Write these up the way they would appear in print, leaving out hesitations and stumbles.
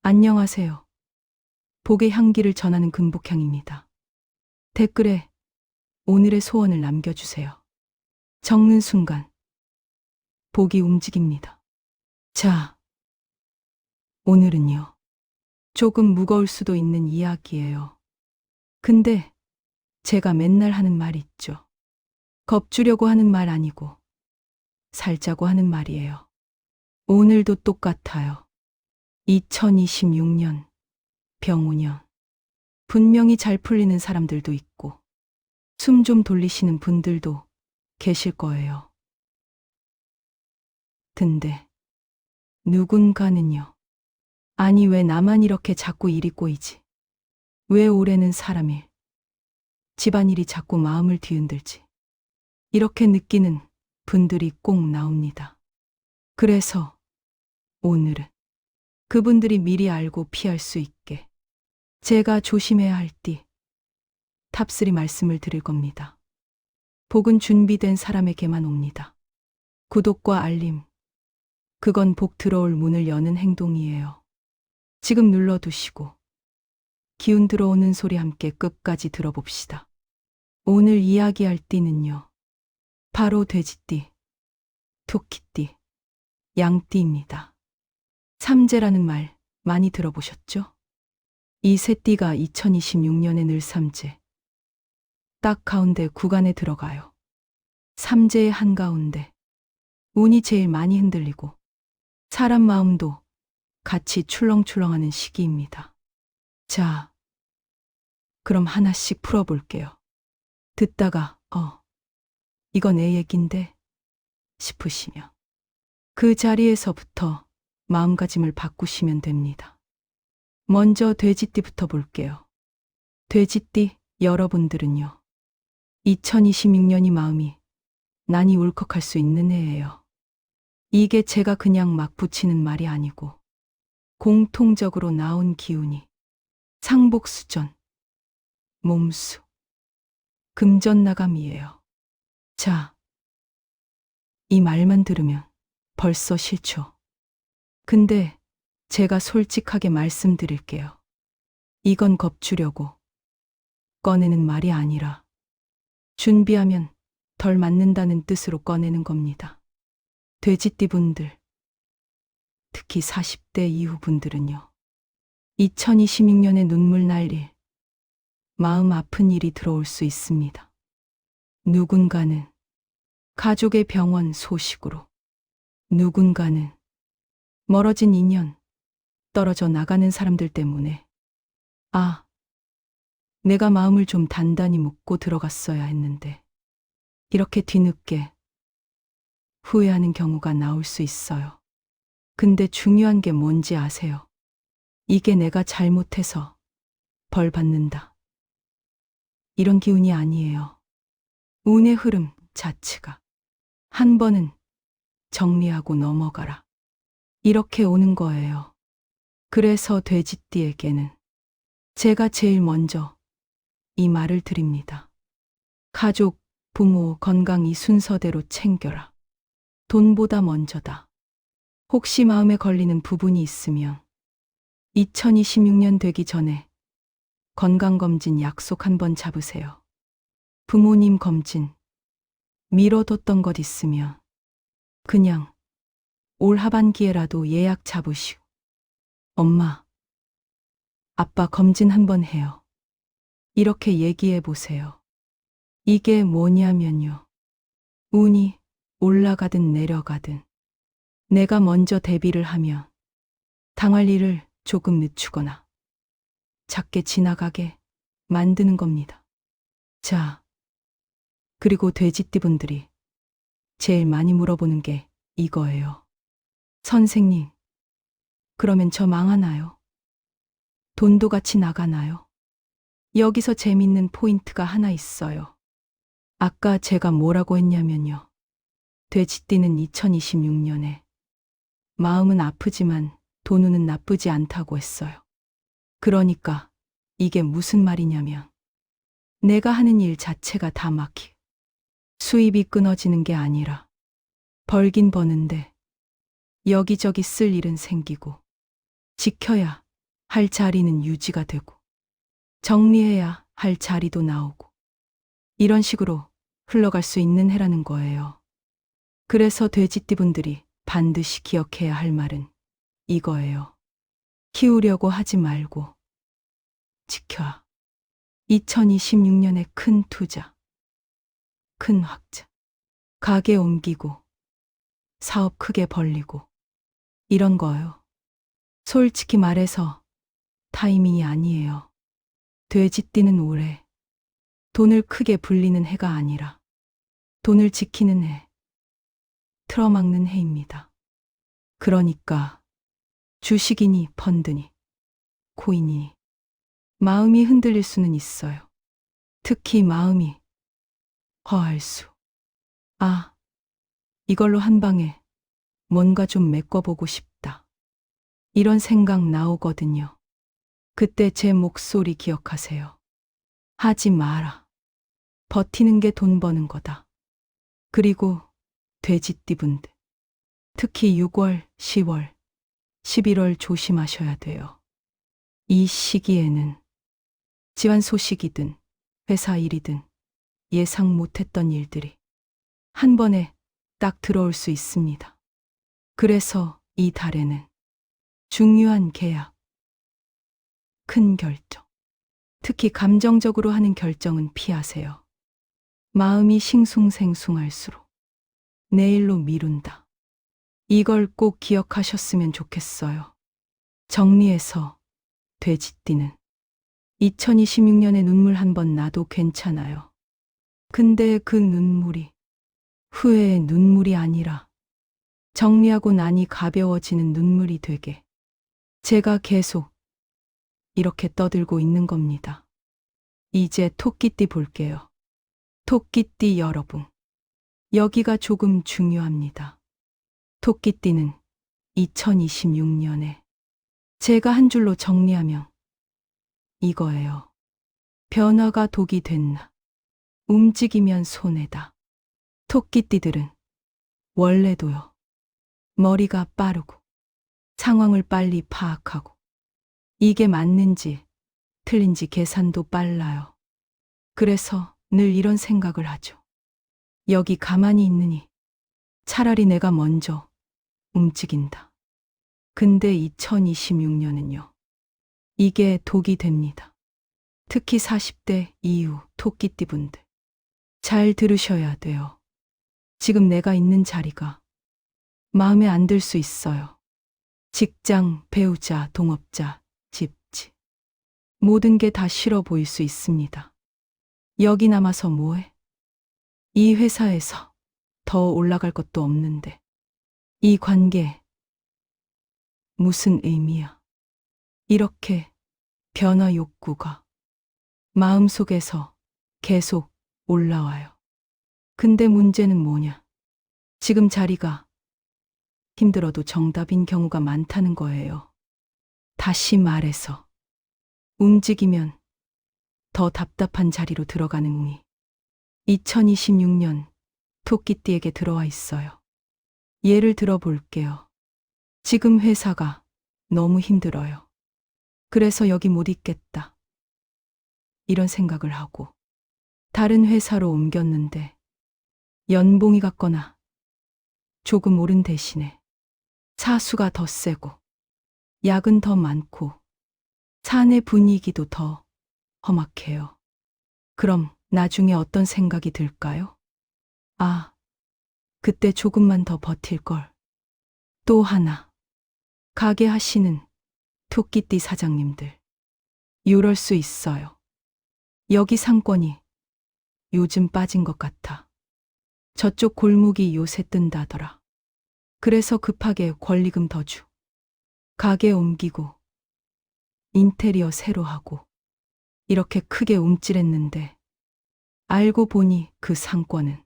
안녕하세요. 복의 향기를 전하는 금복향입니다. 댓글에 오늘의 소원을 남겨주세요. 적는 순간 복이 움직입니다. 자, 오늘은요. 조금 무거울 수도 있는 이야기예요. 근데 제가 맨날 하는 말 있죠. 겁주려고 하는 말 아니고 살자고 하는 말이에요. 오늘도 똑같아요. 2026년 병오년. 분명히 잘 풀리는 사람들도 있고 숨 좀 돌리시는 분들도 계실 거예요. 근데 누군가는요. 아니 왜 나만 이렇게 자꾸 일이 꼬이지? 왜 올해는 사람일, 집안일이 자꾸 마음을 뒤흔들지? 이렇게 느끼는 분들이 꼭 나옵니다. 그래서 오늘은 그분들이 미리 알고 피할 수 있게 제가 조심해야 할 탑3 말씀을 드릴 겁니다. 복은 준비된 사람에게만 옵니다. 구독과 알림, 그건 복 들어올 문을 여는 행동이에요. 지금 눌러두시고 기운 들어오는 소리 함께 끝까지 들어봅시다. 오늘 이야기할 띠는요. 바로 돼지띠, 토끼띠, 양띠입니다. 삼재라는 말 많이 들어보셨죠? 이 세 띠가 2026년에 늘 삼재, 딱 가운데 구간에 들어가요. 삼재의 한가운데 운이 제일 많이 흔들리고 사람 마음도 같이 출렁출렁하는 시기입니다. 자, 그럼 하나씩 풀어볼게요. 듣다가 이거 내 얘긴데 싶으시면 그 자리에서부터 마음가짐을 바꾸시면 됩니다. 먼저 돼지띠부터 볼게요. 돼지띠 여러분들은요. 2026년이 마음이 난이 울컥할 수 있는 해예요. 이게 제가 그냥 막 붙이는 말이 아니고 공통적으로 나온 기운이 상복수전, 몸수, 금전나감이에요. 자, 이 말만 들으면 벌써 싫죠. 근데 제가 솔직하게 말씀드릴게요. 이건 겁주려고 꺼내는 말이 아니라 준비하면 덜 맞는다는 뜻으로 꺼내는 겁니다. 돼지띠 분들, 특히 40대 이후 분들은요. 2026년에 눈물 날 일, 마음 아픈 일이 들어올 수 있습니다. 누군가는 가족의 병원 소식으로, 누군가는 멀어진 인연, 떨어져 나가는 사람들 때문에 내가 마음을 좀 단단히 묶고 들어갔어야 했는데 이렇게 뒤늦게 후회하는 경우가 나올 수 있어요. 근데 중요한 게 뭔지 아세요? 이게 내가 잘못해서 벌 받는다. 이런 기운이 아니에요. 운의 흐름 자체가 한 번은 정리하고 넘어가라. 이렇게 오는 거예요. 그래서 돼지띠에게는 제가 제일 먼저 이 말을 드립니다. 가족, 부모 건강 이 순서대로 챙겨라. 돈보다 먼저다. 혹시 마음에 걸리는 부분이 있으면 2026년 되기 전에 건강검진 약속 한번 잡으세요. 부모님 검진, 미뤄뒀던 것 있으면 그냥 올 하반기에라도 예약 잡으시고 엄마, 아빠 검진 한번 해요. 이렇게 얘기해 보세요. 이게 뭐냐면요. 운이 올라가든 내려가든 내가 먼저 대비를 하면 당할 일을 조금 늦추거나 작게 지나가게 만드는 겁니다. 자, 그리고 돼지띠분들이 제일 많이 물어보는 게 이거예요. 선생님, 그러면 저 망하나요? 돈도 같이 나가나요? 여기서 재밌는 포인트가 하나 있어요. 아까 제가 뭐라고 했냐면요. 돼지띠는 2026년에 마음은 아프지만 돈운은 나쁘지 않다고 했어요. 그러니까 이게 무슨 말이냐면 내가 하는 일 자체가 다 막히고 수입이 끊어지는 게 아니라 벌긴 버는데 여기저기 쓸 일은 생기고 지켜야 할 자리는 유지가 되고, 정리해야 할 자리도 나오고, 이런 식으로 흘러갈 수 있는 해라는 거예요. 그래서 돼지띠분들이 반드시 기억해야 할 말은 이거예요. 키우려고 하지 말고 지켜야. 2026년에 큰 투자, 큰 확장, 가게 옮기고, 사업 크게 벌리고, 이런 거요. 솔직히 말해서 타이밍이 아니에요. 돼지띠는 올해 돈을 크게 불리는 해가 아니라 돈을 지키는 해, 틀어막는 해입니다. 그러니까 주식이니 펀드니 코인이니 마음이 흔들릴 수는 있어요. 특히 마음이 허할 수. 아, 이걸로 한 방에 뭔가 좀 메꿔보고 싶다. 이런 생각 나오거든요. 그때 제 목소리 기억하세요. 하지 마라. 버티는 게 돈 버는 거다. 그리고 돼지띠분들. 특히 6월, 10월, 11월 조심하셔야 돼요. 이 시기에는 집안 소식이든 회사 일이든 예상 못했던 일들이 한 번에 딱 들어올 수 있습니다. 그래서 이 달에는 중요한 계약, 큰 결정, 특히 감정적으로 하는 결정은 피하세요. 마음이 싱숭생숭할수록 내일로 미룬다. 이걸 꼭 기억하셨으면 좋겠어요. 정리해서 돼지띠는 2026년에 눈물 한 번 나도 괜찮아요. 근데 그 눈물이 후회의 눈물이 아니라 정리하고 나니 가벼워지는 눈물이 되게 제가 계속 이렇게 떠들고 있는 겁니다. 이제 토끼띠 볼게요. 토끼띠 여러분, 여기가 조금 중요합니다. 토끼띠는 2026년에 제가 한 줄로 정리하면 이거예요. 변화가 독이 됐나? 움직이면 손해다. 토끼띠들은 원래도요. 머리가 빠르고 상황을 빨리 파악하고 이게 맞는지 틀린지 계산도 빨라요. 그래서 늘 이런 생각을 하죠. 여기 가만히 있느니 차라리 내가 먼저 움직인다. 근데 2026년은요. 이게 독이 됩니다. 특히 40대 이후 토끼띠분들. 잘 들으셔야 돼요. 지금 내가 있는 자리가 마음에 안 들 수 있어요. 직장, 배우자, 동업자, 집지. 모든 게 다 싫어 보일 수 있습니다. 여기 남아서 뭐해? 이 회사에서 더 올라갈 것도 없는데. 이 관계 무슨 의미야? 이렇게 변화 욕구가 마음속에서 계속 올라와요. 근데 문제는 뭐냐? 지금 자리가 힘들어도 정답인 경우가 많다는 거예요. 다시 말해서 움직이면 더 답답한 자리로 들어가는 운이 2026년 토끼띠에게 들어와 있어요. 예를 들어 볼게요. 지금 회사가 너무 힘들어요. 그래서 여기 못 있겠다. 이런 생각을 하고 다른 회사로 옮겼는데 연봉이 같거나 조금 오른 대신에 사수가 더 세고 야근 더 많고 사내 분위기도 더 험악해요. 그럼 나중에 어떤 생각이 들까요? 아, 그때 조금만 더 버틸 걸. 또 하나, 가게 하시는 토끼띠 사장님들. 이럴 수 있어요. 여기 상권이 요즘 빠진 것 같아. 저쪽 골목이 요새 뜬다더라. 그래서 급하게 권리금 더 주. 가게 옮기고 인테리어 새로 하고 이렇게 크게 움찔했는데 알고 보니 그 상권은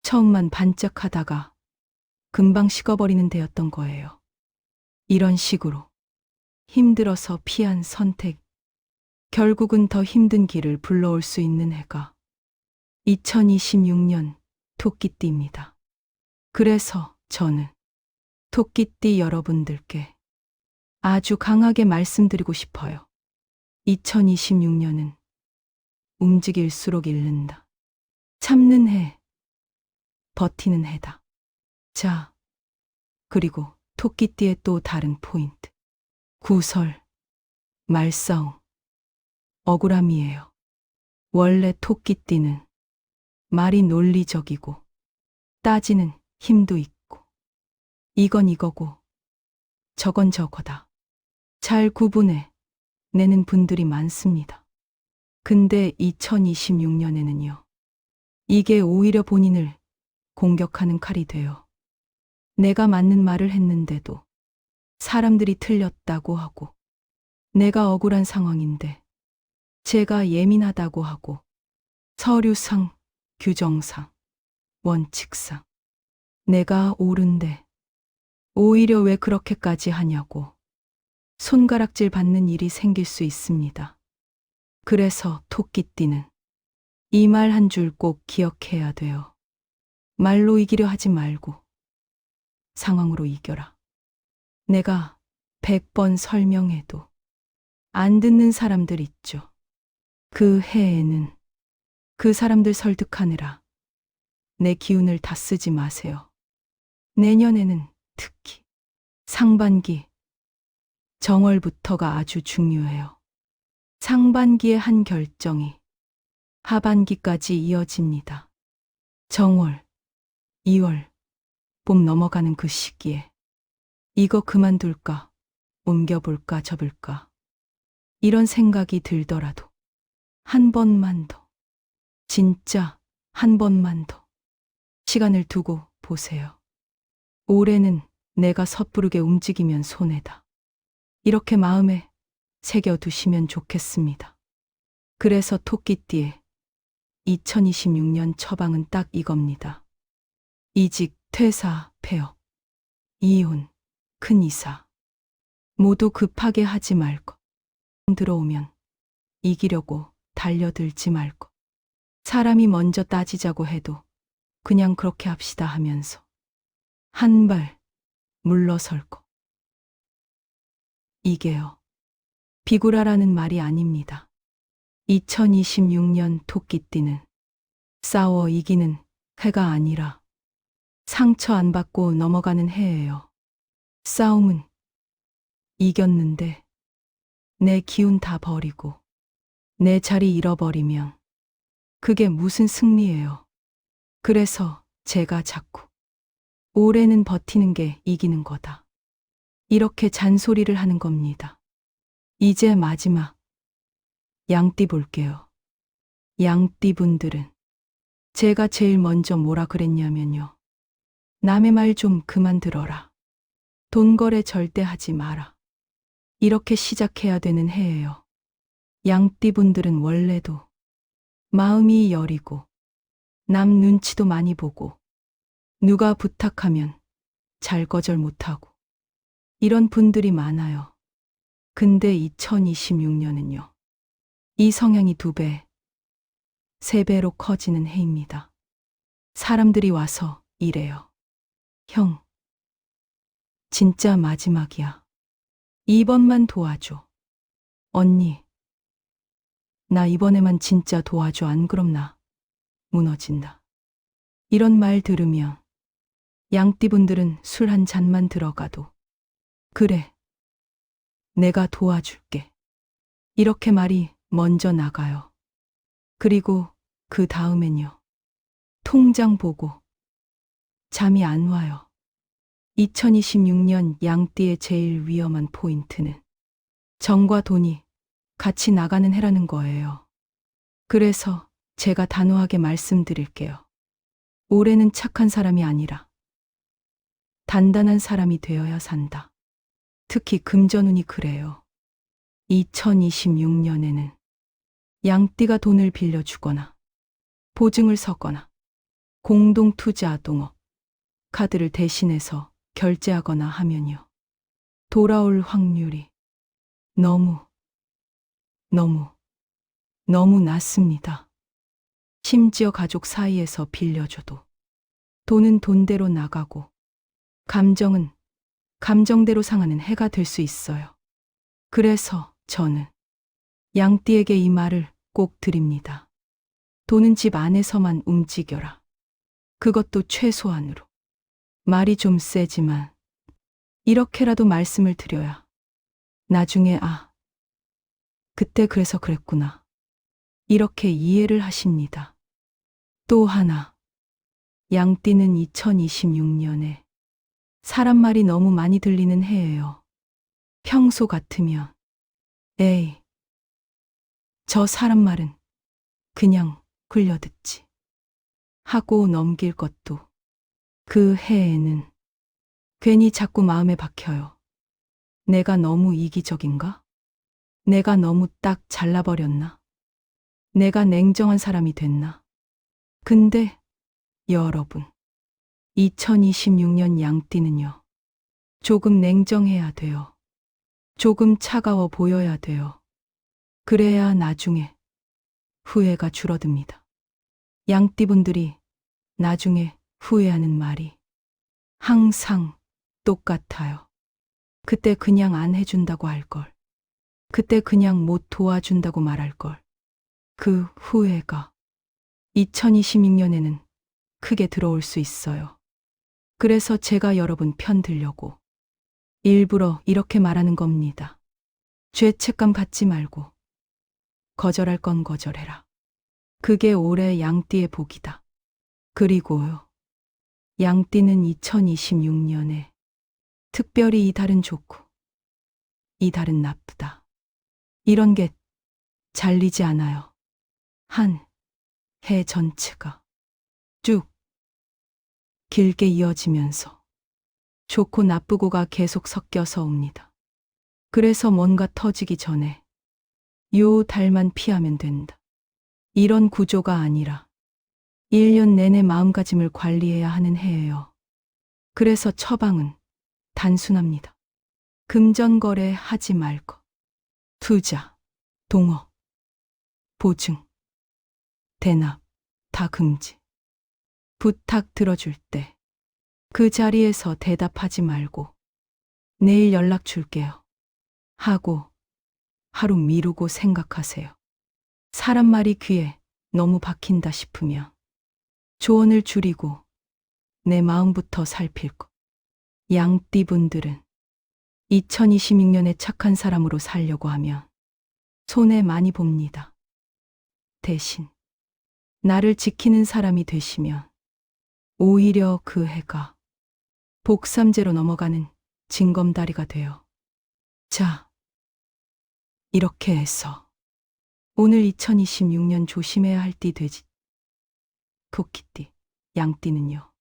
처음만 반짝하다가 금방 식어버리는 데였던 거예요. 이런 식으로 힘들어서 피한 선택, 결국은 더 힘든 길을 불러올 수 있는 해가 2026년 토끼띠입니다. 그래서 저는 토끼띠 여러분들께 아주 강하게 말씀드리고 싶어요. 2026년은 움직일수록 잃는다. 참는 해, 버티는 해다. 자, 그리고 토끼띠의 또 다른 포인트. 구설, 말싸움, 억울함이에요. 원래 토끼띠는 말이 논리적이고 따지는 힘도 있고 이건 이거고 저건 저거다. 잘 구분해 내는 분들이 많습니다. 근데 2026년에는요. 이게 오히려 본인을 공격하는 칼이 돼요. 내가 맞는 말을 했는데도 사람들이 틀렸다고 하고 내가 억울한 상황인데 제가 예민하다고 하고 서류상, 규정상, 원칙상 내가 옳은데 오히려 왜 그렇게까지 하냐고 손가락질 받는 일이 생길 수 있습니다. 그래서 토끼띠는 이 말 한 줄 꼭 기억해야 돼요. 말로 이기려 하지 말고 상황으로 이겨라. 내가 100번 설명해도 안 듣는 사람들 있죠. 그 해에는 그 사람들 설득하느라 내 기운을 다 쓰지 마세요. 내년에는 특히 상반기, 정월부터가 아주 중요해요. 상반기의 한 결정이 하반기까지 이어집니다. 정월, 2월, 봄 넘어가는 그 시기에 이거 그만둘까, 옮겨볼까, 접을까 이런 생각이 들더라도 한 번만 더, 진짜 한 번만 더 시간을 두고 보세요. 올해는 내가 섣부르게 움직이면 손해다. 이렇게 마음에 새겨두시면 좋겠습니다. 그래서 토끼띠의 2026년 처방은 딱 이겁니다. 이직, 퇴사, 폐업, 이혼, 큰 이사 모두 급하게 하지 말 것. 들어오면 이기려고 달려들지 말 것. 사람이 먼저 따지자고 해도 그냥 그렇게 합시다 하면서 한 발 물러설 것. 이게요. 비굴하라는 말이 아닙니다. 2026년 토끼띠는 싸워 이기는 해가 아니라 상처 안 받고 넘어가는 해예요. 싸움은 이겼는데 내 기운 다 버리고 내 자리 잃어버리면 그게 무슨 승리예요. 그래서 제가 자꾸 올해는 버티는 게 이기는 거다. 이렇게 잔소리를 하는 겁니다. 이제 마지막 양띠 볼게요. 양띠 분들은 제가 제일 먼저 뭐라 그랬냐면요. 남의 말 좀 그만 들어라. 돈 거래 절대 하지 마라. 이렇게 시작해야 되는 해예요. 양띠 분들은 원래도 마음이 여리고 남 눈치도 많이 보고 누가 부탁하면 잘 거절 못하고 이런 분들이 많아요. 근데 2026년은요. 이 성향이 2배, 3배로 커지는 해입니다. 사람들이 와서 이래요. 형, 진짜 마지막이야. 이번만 도와줘. 언니, 나 이번에만 진짜 도와줘. 안 그럼 나 무너진다. 이런 말 들으면 양띠분들은 술 한 잔만 들어가도 그래, 내가 도와줄게. 이렇게 말이 먼저 나가요. 그리고 그 다음엔요. 통장 보고 잠이 안 와요. 2026년 양띠의 제일 위험한 포인트는 정과 돈이 같이 나가는 해라는 거예요. 그래서 제가 단호하게 말씀드릴게요. 올해는 착한 사람이 아니라 단단한 사람이 되어야 산다. 특히 금전운이 그래요. 2026년에는 양띠가 돈을 빌려주거나 보증을 서거나 공동투자 동업, 카드를 대신해서 결제하거나 하면요. 돌아올 확률이 너무 낮습니다. 심지어 가족 사이에서 빌려줘도 돈은 돈대로 나가고 감정은 감정대로 상하는 해가 될 수 있어요. 그래서 저는 양띠에게 이 말을 꼭 드립니다. 돈은 집 안에서만 움직여라. 그것도 최소한으로. 말이 좀 세지만 이렇게라도 말씀을 드려야 나중에 그때 그래서 그랬구나. 이렇게 이해를 하십니다. 또 하나, 양띠는 2026년에 사람 말이 너무 많이 들리는 해예요. 평소 같으면 에이, 저 사람 말은 그냥 흘려듣지 하고 넘길 것도 그 해에는 괜히 자꾸 마음에 박혀요. 내가 너무 이기적인가? 내가 너무 딱 잘라버렸나? 내가 냉정한 사람이 됐나? 근데 여러분, 2026년 양띠는요, 조금 냉정해야 돼요. 조금 차가워 보여야 돼요. 그래야 나중에 후회가 줄어듭니다. 양띠분들이 나중에 후회하는 말이 항상 똑같아요. 그때 그냥 안 해준다고 할 걸. 그때 그냥 못 도와준다고 말할 걸. 그 후회가 2026년에는 크게 들어올 수 있어요. 그래서 제가 여러분 편 들려고 일부러 이렇게 말하는 겁니다. 죄책감 갖지 말고 거절할 건 거절해라. 그게 올해 양띠의 복이다. 그리고요, 양띠는 2026년에 특별히 이 달은 좋고 이 달은 나쁘다. 이런 게 잘리지 않아요. 한 해 전체가 쭉 길게 이어지면서 좋고 나쁘고가 계속 섞여서 옵니다. 그래서 뭔가 터지기 전에 요 달만 피하면 된다. 이런 구조가 아니라 1년 내내 마음가짐을 관리해야 하는 해예요. 그래서 처방은 단순합니다. 금전거래 하지 말 것. 투자, 동업, 보증, 대납 다 금지. 부탁 들어줄 때 그 자리에서 대답하지 말고 내일 연락 줄게요 하고 하루 미루고 생각하세요. 사람 말이 귀에 너무 박힌다 싶으면 조언을 줄이고 내 마음부터 살필 것. 양띠분들은 2026년에 착한 사람으로 살려고 하면 손해 많이 봅니다. 대신 나를 지키는 사람이 되시면 오히려 그 해가 복삼재로 넘어가는 징검다리가 돼요. 자, 이렇게 해서 오늘 2026년 조심해야 할 띠 돼지, 토끼띠, 양띠는요,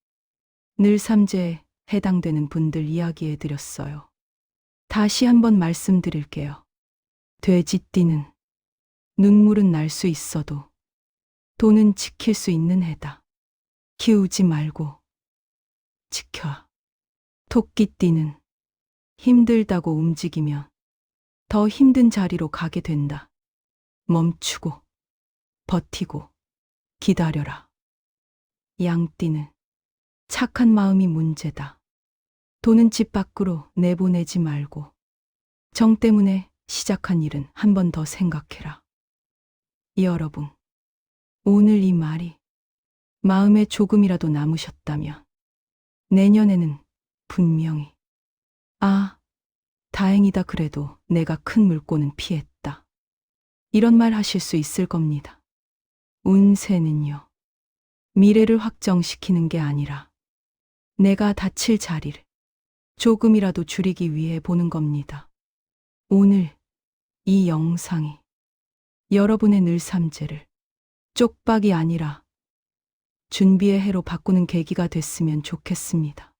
늘 삼재에 해당되는 분들 이야기해 드렸어요. 다시 한번 말씀드릴게요. 돼지띠는 눈물은 날 수 있어도 돈은 지킬 수 있는 해다. 키우지 말고 지켜. 토끼띠는 힘들다고 움직이면 더 힘든 자리로 가게 된다. 멈추고 버티고 기다려라. 양띠는 착한 마음이 문제다. 돈은 집 밖으로 내보내지 말고 정 때문에 시작한 일은 한 번 더 생각해라. 여러분, 오늘 이 말이 마음에 조금이라도 남으셨다면 내년에는 분명히 다행이다 그래도 내가 큰 물고는 피했다. 이런 말 하실 수 있을 겁니다. 운세는요, 미래를 확정시키는 게 아니라 내가 다칠 자리를 조금이라도 줄이기 위해 보는 겁니다. 오늘 이 영상이 여러분의 늘삼재를 쪽박이 아니라 준비의 해로 바꾸는 계기가 됐으면 좋겠습니다.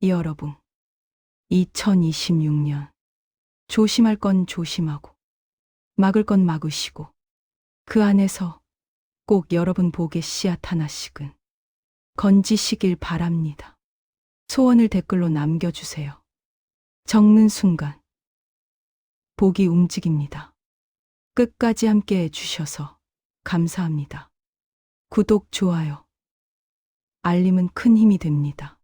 여러분, 2026년 조심할 건 조심하고 막을 건 막으시고 그 안에서 꼭 여러분 복의 씨앗 하나씩은 건지시길 바랍니다. 소원을 댓글로 남겨주세요. 적는 순간 복이 움직입니다. 끝까지 함께 해주셔서 감사합니다. 구독, 좋아요, 알림은 큰 힘이 됩니다.